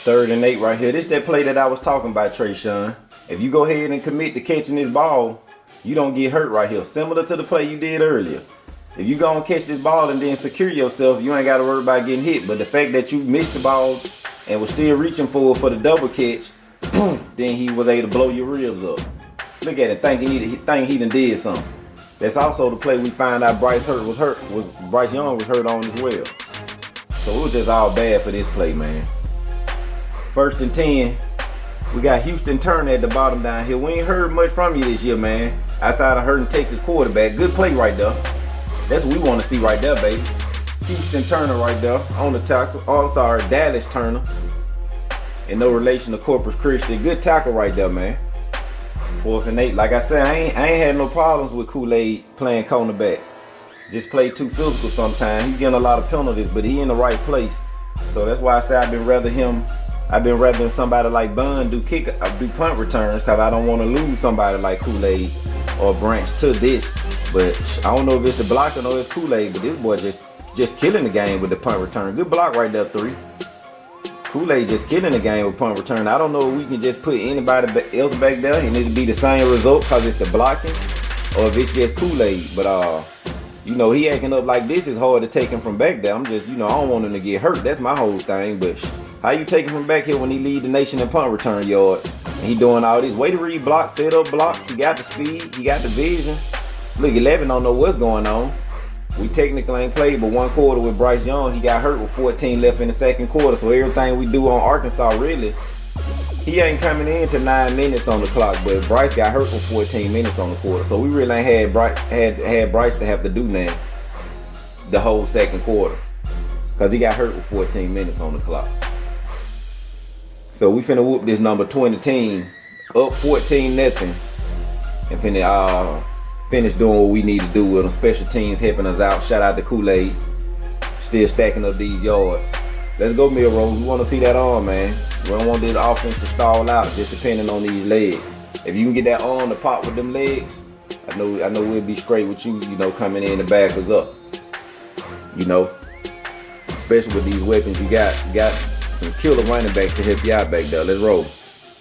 3rd and 8 right here. This that play that I was talking about, Trayshawn. If you go ahead and commit to catching this ball, you don't get hurt right here. Similar to the play you did earlier. If you go and catch this ball and then secure yourself, you ain't got to worry about getting hit. But the fact that you missed the ball and was still reaching for the double catch, boom, then he was able to blow your ribs up. Look at it, think he done did something. That's also the play we found out Bryce Young was hurt on as well. So it was just all bad for this play, man. 1st and 10. We got Houston Turner at the bottom down here. We ain't heard much from you this year, man. Outside of hurting Texas quarterback. Good play right there. That's what we want to see right there, baby. Houston Turner right there on the tackle. Oh, I'm sorry, Dallas Turner. In no relation to Corpus Christi. Good tackle right there, man. 4th and 8. Like I said, I ain't had no problems with Kool-Aid playing cornerback. Just play too physical sometimes. He's getting a lot of penalties, but he in the right place. So that's why I say I've been rather than somebody like Bun do punt returns, because I don't want to lose somebody like Kool-Aid or Branch to this. But I don't know if it's the blocking or it's Kool-Aid, but this boy just killing the game with the punt return. Good block right there, 3. Kool-Aid just killing the game with punt return. I don't know if we can just put anybody else back there and it'll be the same result because it's the blocking, or if it's just Kool-Aid. But you know, he acting up like this is hard to take him from back there. I'm just, you know, I don't want him to get hurt. That's my whole thing. But how you take him from back here when he lead the nation in punt return yards? And he doing all this. Way to read blocks, set up blocks. He got the speed. He got the vision. Look, 11 don't know what's going on. We technically ain't played but 1 quarter with Bryce Young. He got hurt with 14 left in the 2nd quarter. So everything we do on Arkansas, really, he ain't coming in to 9 minutes on the clock. But Bryce got hurt for 14 minutes on the quarter. So we really ain't had Bryce to have to do that the whole 2nd quarter, because he got hurt with 14 minutes on the clock. So we finna whoop this number 20 team up 14-0 and finna finish doing what we need to do with them. Special teams helping us out. Shout out to Kool-Aid. Still stacking up these yards. Let's go, Milrose. We want to see that arm, man. We don't want this offense to stall out just depending on these legs. If you can get that arm to pop with them legs, I know we'll be straight with you, you know, coming in to back us up. You know, especially with these weapons you got. You got some killer running backs to help you out back there. Let's roll.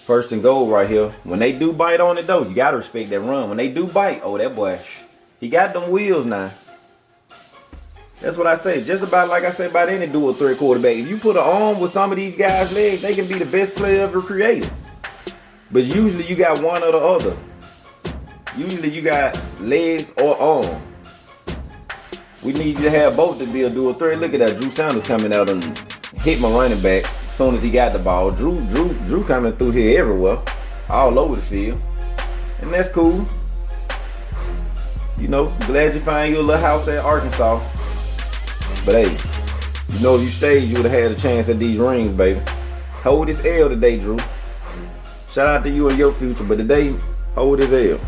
1st and goal right here. When they do bite on it though, you gotta respect that run. When they do bite, oh, that boy, he got them wheels now. That's what I say. Just about like I said about any dual threat quarterback. If you put an arm with some of these guys' legs, they can be the best player ever created. But usually you got one or the other. Usually you got legs or arm. We need you to have both to be a dual threat. Look at that. Drew Sanders coming out and hit my running back as soon as he got the ball. Drew coming through here everywhere, all over the field. And that's cool. You know, glad you find your little house at Arkansas. But hey, you know, if you stayed, you would have had a chance at these rings, baby. Hold this L today, Drew. Shout out to you and your future, but today, hold this L.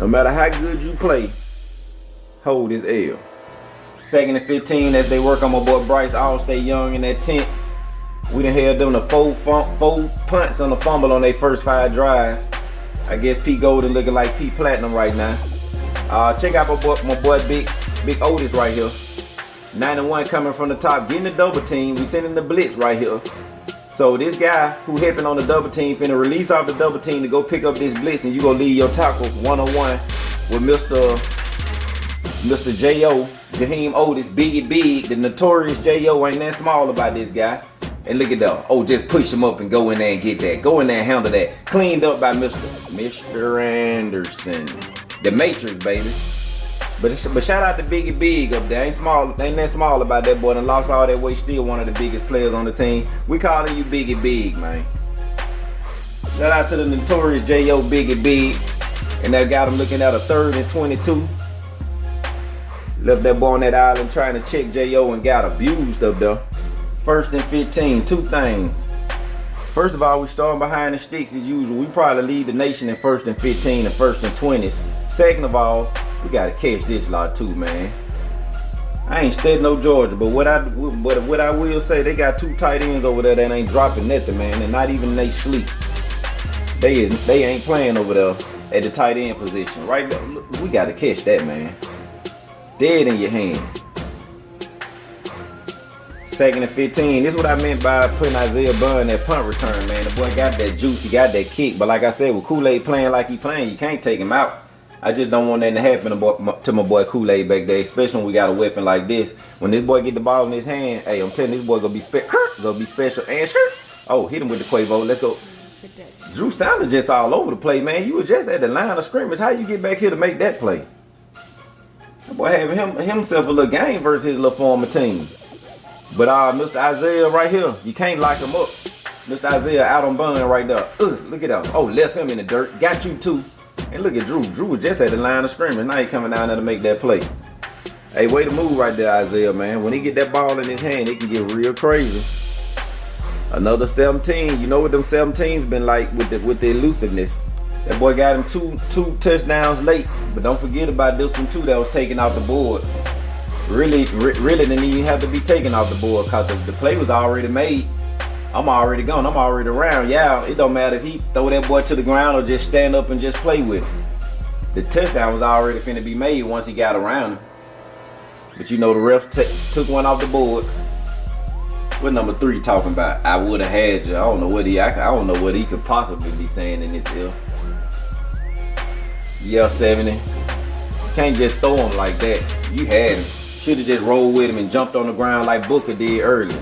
No matter how good you play, hold this L. 2nd and 15 as they work on my boy Bryce. All stay young in that tent. We done held them to 4 punts on the fumble on their first 5 drives. I guess P Golden looking like P Platinum right now. Check out my boy Big Otis right here. 91 coming from the top, getting the double team. We sending the blitz right here. So this guy who helping on the double team finna release off the double team to go pick up this blitz, and you gonna lead your tackle 1-on-1 with Mr. J.O. Jaheim Otis, Biggie Big, the notorious J.O. Ain't that small about this guy. And look at that. Oh, just push him up and go in there and get that. Go in there and handle that. Cleaned up by Mr. Anderson. The Matrix, baby. But shout out to Biggie Big up there. Ain't that small about that boy. And lost all that weight. Still one of the biggest players on the team. We calling you Biggie Big, man. Shout out to the notorious J.O. Biggie Big. And that got him looking at a 3rd and 22. Left that boy on that island trying to check J.O. and got abused up there. 1st and 15, 2 things. First of all, we starting behind the sticks as usual. We probably lead the nation in 1st and 15 and 1st and 20s. Second of all, we gotta catch this lot too, man. I ain't studying no Georgia, but what I will say, they got 2 tight ends over there that ain't dropping nothing, man, and not even they sleep. They ain't playing over there at the tight end position. Right there, look, we gotta catch that, man. Dead in your hands. 2nd and 15. This is what I meant by putting Isaiah Bond at punt return, man. The boy got that juice, he got that kick. But like I said, with Kool-Aid playing like he playing, you can't take him out. I just don't want that to happen to my boy Kool-Aid back there, especially when we got a weapon like this. When this boy get the ball in his hand, hey, I'm telling this boy gonna be special and skirt. Oh, hit him with the Quavo. Let's go. Drew Sanders just all over the play, man. You was just at the line of scrimmage. How you get back here to make that play? That boy having himself a little game versus his little former team. But Mr. Isaiah right here, you can't lock him up. Mr. Isaiah out on Bun right there. Look at that. Oh, left him in the dirt. Got you too. And look at Drew. Drew was just at the line of scrimmage. Now he coming down there to make that play. Hey, way to move right there, Isaiah, man. When he get that ball in his hand, it can get real crazy. Another 17. You know what them 17s been like with the elusiveness. That boy got him two touchdowns late. But don't forget about this one too that was taken off the board. Really didn't even have to be taken off the board because the play was already made. I'm already gone. I'm already around. Yeah, it don't matter if he throw that boy to the ground or just stand up and just play with him. The touchdown was already finna be made once he got around him. But you know the ref took one off the board. What number 3 talking about? I would have had you. I don't know what he could possibly be saying in this here. Yeah, 70. Can't just throw him like that. You had him. Should have just rolled with him and jumped on the ground like Booker did earlier.